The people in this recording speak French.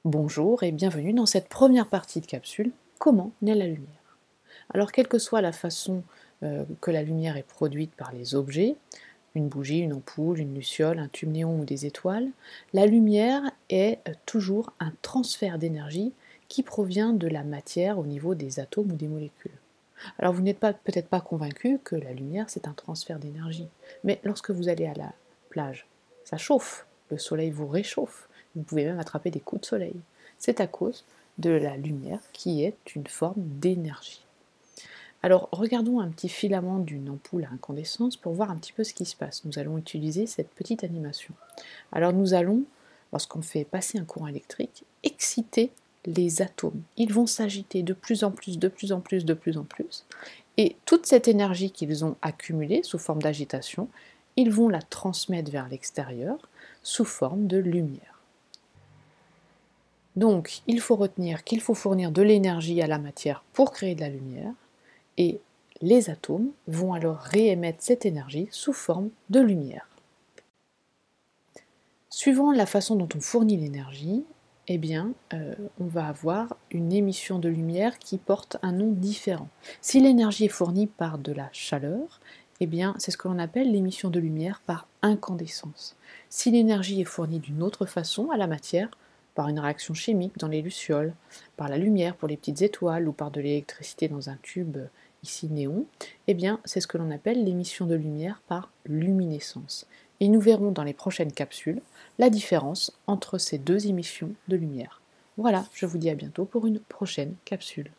Bonjour et bienvenue dans cette première partie de capsule, comment naît la lumière? Alors quelle que soit la façon que la lumière est produite par les objets, une bougie, une ampoule, une luciole, un tube néon ou des étoiles, la lumière est toujours un transfert d'énergie qui provient de la matière au niveau des atomes ou des molécules. Alors vous n'êtes peut-être pas convaincu que la lumière c'est un transfert d'énergie, mais lorsque vous allez à la plage, ça chauffe, le soleil vous réchauffe, vous pouvez même attraper des coups de soleil. C'est à cause de la lumière qui est une forme d'énergie. Alors regardons un petit filament d'une ampoule à incandescence pour voir un petit peu ce qui se passe. Nous allons utiliser cette petite animation. Alors nous allons, lorsqu'on fait passer un courant électrique, exciter les atomes. Ils vont s'agiter de plus en plus, de plus en plus, de plus en plus. Et toute cette énergie qu'ils ont accumulée sous forme d'agitation, ils vont la transmettre vers l'extérieur sous forme de lumière. Donc il faut retenir qu'il faut fournir de l'énergie à la matière pour créer de la lumière, et les atomes vont alors réémettre cette énergie sous forme de lumière. Suivant la façon dont on fournit l'énergie, eh bien, on va avoir une émission de lumière qui porte un nom différent. Si l'énergie est fournie par de la chaleur, eh bien, c'est ce que l'on appelle l'émission de lumière par incandescence. Si l'énergie est fournie d'une autre façon à la matière, par une réaction chimique dans les lucioles, par la lumière pour les petites étoiles ou par de l'électricité dans un tube ici néon, eh bien, c'est ce que l'on appelle l'émission de lumière par luminescence. Et nous verrons dans les prochaines capsules la différence entre ces deux émissions de lumière. Voilà, je vous dis à bientôt pour une prochaine capsule.